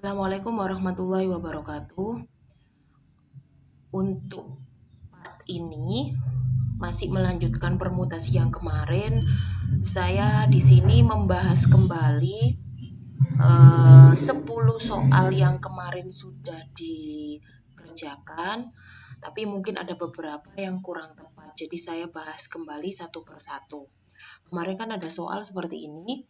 Assalamualaikum warahmatullahi wabarakatuh. Untuk part ini masih melanjutkan permutasi yang kemarin. Saya di sini membahas kembali 10 soal yang kemarin sudah dikerjakan, tapi mungkin ada beberapa yang kurang tepat. Jadi saya bahas kembali satu persatu. Kemarin kan ada soal seperti ini.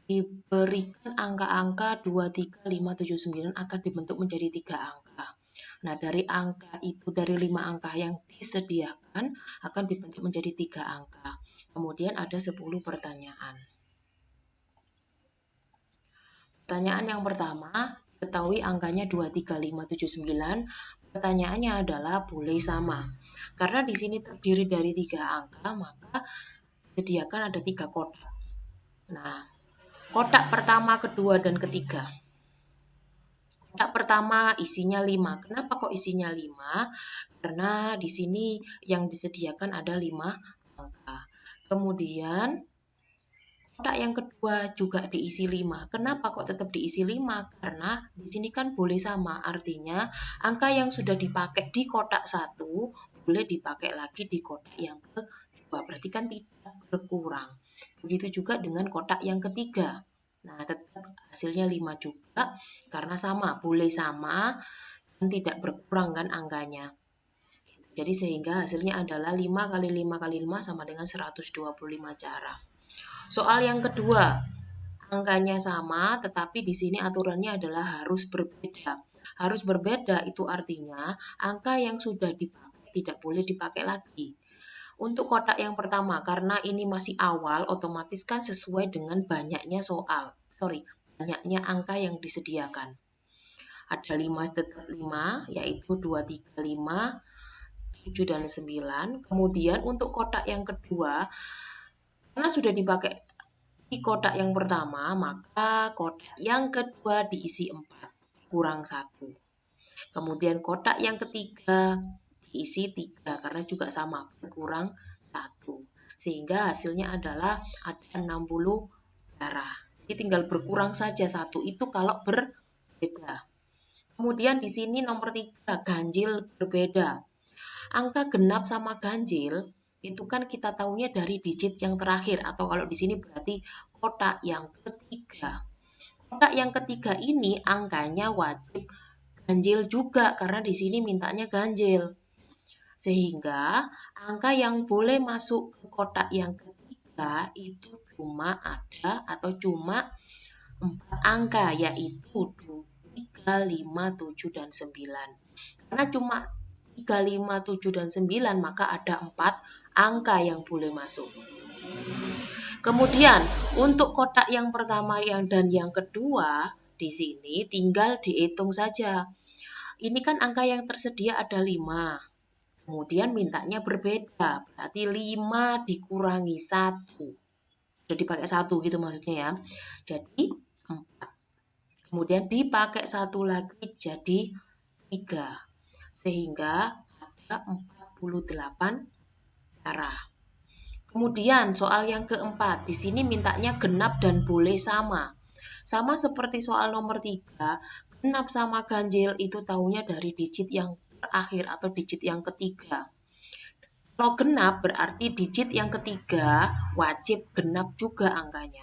Diberikan angka-angka 2, 3, 5, 7, 9 akan dibentuk menjadi 3 angka. Nah, dari angka itu, dari 5 angka yang disediakan akan dibentuk menjadi 3 angka. Kemudian ada 10 pertanyaan. Pertanyaan yang pertama, ketahui angkanya 2, 3, 5, 7, 9. Pertanyaannya adalah boleh sama. Karena di sini terdiri dari 3 angka, maka disediakan ada 3 kotak. Nah, kotak pertama, kedua, dan ketiga. Kotak pertama isinya 5. Kenapa kok isinya 5? Karena di sini yang disediakan ada 5 angka. Kemudian kotak yang kedua juga diisi 5. Kenapa kok tetap diisi 5? Karena di sini kan boleh sama. Artinya angka yang sudah dipakai di kotak 1 boleh dipakai lagi di kotak yang kedua. Berarti kan tidak berkurang. Begitu juga dengan kotak yang ketiga. Nah, tetap hasilnya 5 juga karena sama, boleh sama dan tidak berkurang kan angkanya. Jadi sehingga hasilnya adalah 5 kali 5 kali 5 sama dengan 125 cara. Soal yang kedua, angkanya sama tetapi di sini aturannya adalah harus berbeda. Harus berbeda itu artinya angka yang sudah dipakai tidak boleh dipakai lagi. Untuk kotak yang pertama, karena ini masih awal, otomatis kan sesuai dengan banyaknya banyaknya angka yang disediakan. Ada 5 tetap 5, yaitu 2, 3, 5, 7, dan 9. Kemudian untuk kotak yang kedua, karena sudah dipakai di kotak yang pertama, maka kotak yang kedua diisi 4, kurang 1. Kemudian kotak yang ketiga diisi 3 karena juga sama, berkurang 1. Sehingga hasilnya adalah ada 60 darah. Jadi tinggal berkurang saja 1 itu kalau berbeda. Kemudian di sini nomor 3, ganjil berbeda. Angka genap sama ganjil itu kan kita tahunya dari digit yang terakhir atau kalau di sini berarti kotak yang ketiga. Kotak yang ketiga ini angkanya wajib ganjil juga karena di sini mintanya ganjil. Sehingga angka yang boleh masuk ke kotak yang ketiga itu cuma ada atau cuma 4 angka, yaitu 3, 5, 7, dan 9. Karena cuma 3, 5, 7, dan 9 maka ada 4 angka yang boleh masuk. Kemudian untuk kotak yang pertama dan yang kedua di sini tinggal dihitung saja. Ini kan angka yang tersedia ada 5. Kemudian mintanya berbeda, berarti 5 dikurangi 1. Sudah dipakai 1 gitu maksudnya ya. Jadi 4. Kemudian dipakai 1 lagi jadi 3. Sehingga ada 48 cara. Kemudian soal yang keempat, di sini mintanya genap dan boleh sama. Sama seperti soal nomor 3, genap sama ganjil itu tahunya dari digit yang terakhir atau digit yang ketiga. Kalau genap berarti digit yang ketiga wajib genap juga angkanya.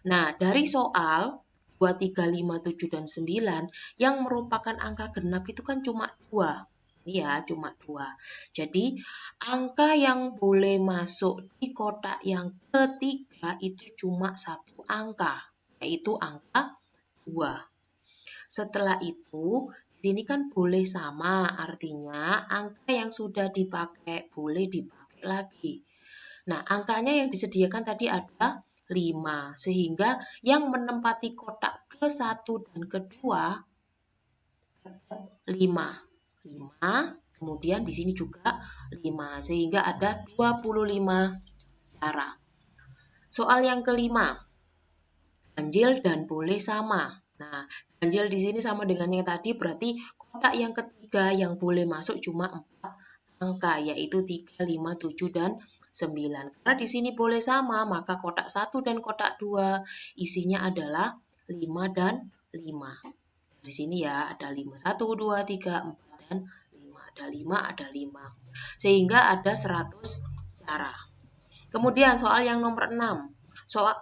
Nah, dari soal 2, 3, 5, 7, dan 9 yang merupakan angka genap itu kan cuma 2. Iya, cuma 2. Jadi, angka yang boleh masuk di kotak yang ketiga itu cuma 1 angka, yaitu angka 2. Setelah itu, di sini kan boleh sama, artinya angka yang sudah dipakai boleh dipakai lagi. Nah, angkanya yang disediakan tadi ada 5, sehingga yang menempati kotak ke-1 dan kedua 5. 5, kemudian di sini juga 5, sehingga ada 25 cara. Soal yang kelima, ganjil dan boleh sama. Nah, ganjil di sini sama dengan yang tadi, berarti kotak yang ketiga yang boleh masuk cuma 4 angka, yaitu 3, 5, 7, dan 9. Karena di sini boleh sama, maka kotak 1 dan kotak 2 isinya adalah 5 dan 5. Di sini ya ada 5, 1, 2, 3, 4, dan 5. Ada 5, ada 5. Sehingga ada 100 cara. Kemudian soal yang nomor 6.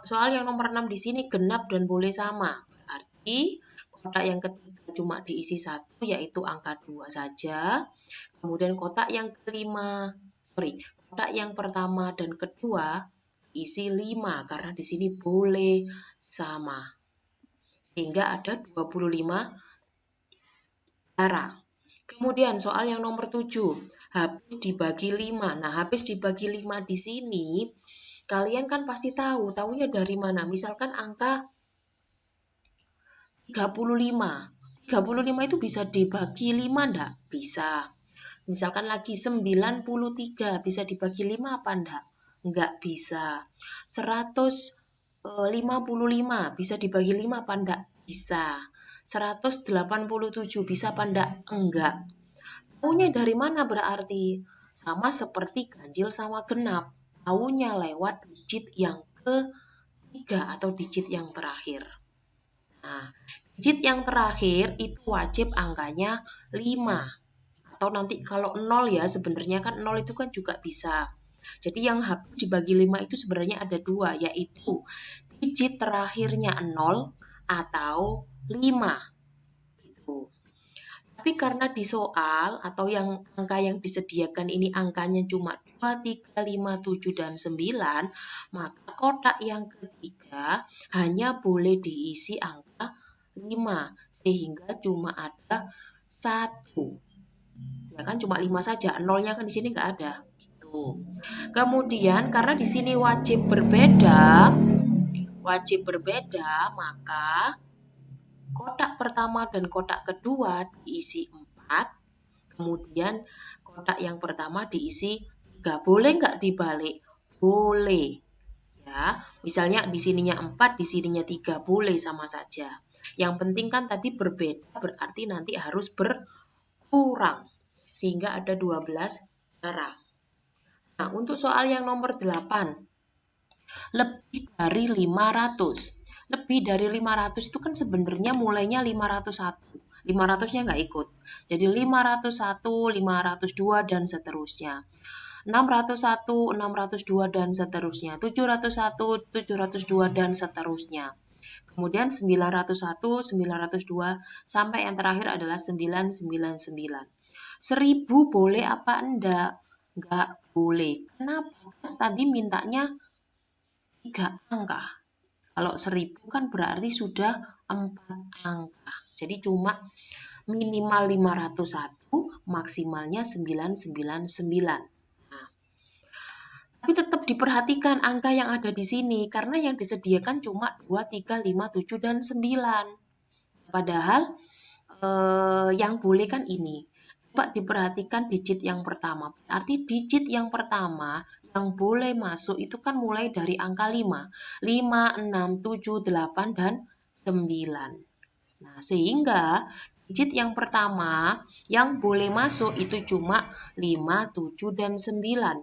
Soal yang nomor 6 di sini genap dan boleh sama. Berarti kotak yang ketiga cuma diisi 1, yaitu angka 2 saja. Kemudian kotak yang yang pertama dan kedua isi 5 karena di sini boleh sama. Sehingga ada 25 cara. Kemudian soal yang nomor 7, habis dibagi 5. Nah, habis dibagi 5 di sini kalian kan pasti tahunya dari mana? Misalkan angka 35. 35 itu bisa dibagi 5 enggak? Bisa. Misalkan lagi 93 bisa dibagi 5 apa enggak? Enggak bisa. 155 bisa dibagi 5 apa enggak? Bisa. 187 bisa apa enggak? Enggak. Taunya dari mana berarti? Sama seperti ganjil sama genap. Taunya lewat digit yang ketiga atau digit yang terakhir. Nah, digit yang terakhir itu wajib angkanya 5. Atau nanti kalau 0 ya, sebenarnya kan 0 itu kan juga bisa. Jadi yang habis dibagi 5 itu sebenarnya ada 2, yaitu digit terakhirnya 0 atau 5. Gitu. Tapi karena di soal atau yang angka yang disediakan ini angkanya cuma 2, 3, 5, 7, dan 9, maka kotak yang ketiga hanya boleh diisi angka 5, sehingga cuma ada 1. Ya kan cuma 5 saja, nolnya kan di sini nggak ada. Gitu. Kemudian karena di sini wajib berbeda, maka kotak pertama dan kotak kedua diisi 4, kemudian kotak yang pertama diisi 3. Boleh nggak dibalik? Boleh. Ya, misalnya di sininya 4, di sininya 3, boleh sama saja. Yang penting kan tadi berbeda, berarti nanti harus berkurang. Sehingga ada 12 cara. Nah, untuk soal yang nomor 8, lebih dari 500. Lebih dari 500 itu kan sebenarnya mulainya 501. 500-nya nggak ikut. Jadi 501, 502, dan seterusnya. 601, 602, dan seterusnya. 701, 702, dan seterusnya. Kemudian 901, 902, sampai yang terakhir adalah 999. 1000 boleh apa enggak? Enggak boleh. Kenapa? Kan tadi mintanya 3 angka. Kalau 1000 kan berarti sudah 4 angka. Jadi cuma minimal 501, maksimalnya 999. Nah, tapi tetap diperhatikan angka yang ada di sini karena yang disediakan cuma 2, 3, 5, 7, dan 9. Padahal yang boleh kan ini. Coba diperhatikan digit yang pertama. Berarti digit yang pertama yang boleh masuk itu kan mulai dari angka 5. 5, 6, 7, 8, dan 9. Nah, sehingga digit yang pertama yang boleh masuk itu cuma 5, 7, dan 9.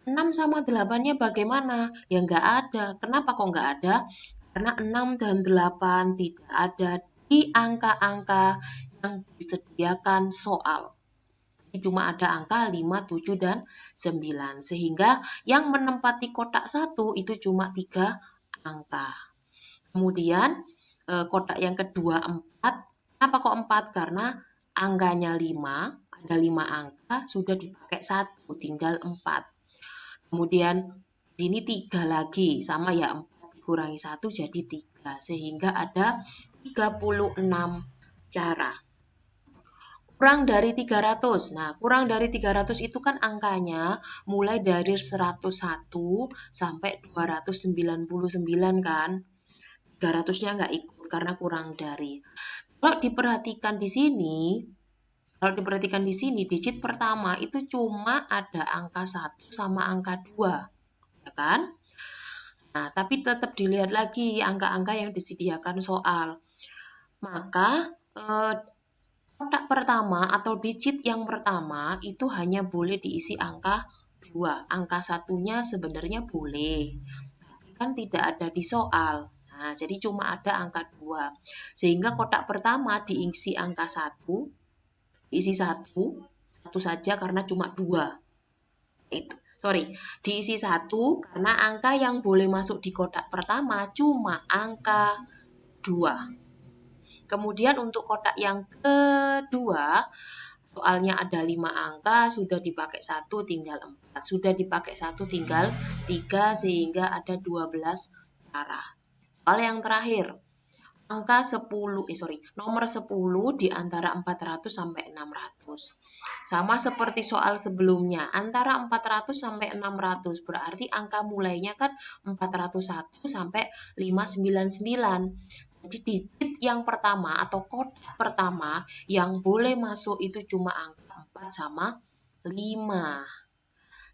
6 sama 8-nya bagaimana? Ya nggak ada. Kenapa kok nggak ada? Karena 6 dan 8 tidak ada di angka-angka yang disediakan soal. Cuma ada angka 5, 7, dan 9. Sehingga yang menempati kotak 1 itu cuma 3 angka. Kemudian kotak yang kedua 4. Kenapa kok 4? Karena angkanya 5, ada 5 angka, sudah dipakai 1, tinggal 4. Kemudian di sini 3 lagi, sama ya, 4 dikurangi 1 jadi 3. Sehingga ada 36 cara. Kurang dari 300. Nah, kurang dari 300 itu kan angkanya mulai dari 101 sampai 299 kan. 300-nya nggak ikut karena kurang dari. Kalau diperhatikan di sini, digit pertama itu cuma ada angka 1 sama angka 2. Ya kan? Nah, tapi tetap dilihat lagi angka-angka yang disediakan soal. Maka kotak pertama atau digit yang pertama itu hanya boleh diisi angka 2. Angka satunya sebenarnya boleh, tapi kan tidak ada di soal. Nah, jadi cuma ada angka 2. Sehingga kotak pertama diisi angka 1, diisi 1 saja karena cuma 2. Diisi 1 karena angka yang boleh masuk di kotak pertama cuma angka 2. Kemudian untuk kotak yang kedua, soalnya ada 5 angka, sudah dipakai 1 tinggal 4, sudah dipakai 1 tinggal 3, sehingga ada 12 cara. Soal yang terakhir, nomor 10 di antara 400 sampai 600. Sama seperti soal sebelumnya, antara 400 sampai 600, berarti angka mulainya kan 401 sampai 599. Jadi digit yang pertama atau kotak pertama yang boleh masuk itu cuma angka 4 sama 5.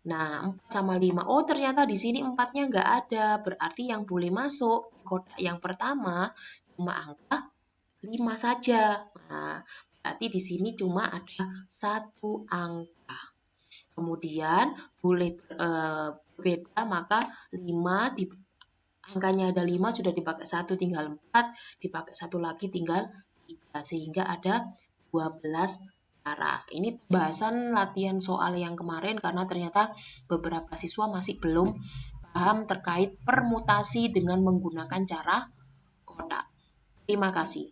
Nah, 4 sama 5. Oh, ternyata di sini 4-nya nggak ada. Berarti yang boleh masuk kotak yang pertama cuma angka 5 saja. Nah, berarti di sini cuma ada 1 angka. Kemudian boleh berbeda, maka 5 angkanya ada 5, sudah dipakai 1 tinggal 4, dipakai 1 lagi tinggal 3, sehingga ada 12 cara. Ini bahasan latihan soal yang kemarin karena ternyata beberapa siswa masih belum paham terkait permutasi dengan menggunakan cara kotak. Terima kasih.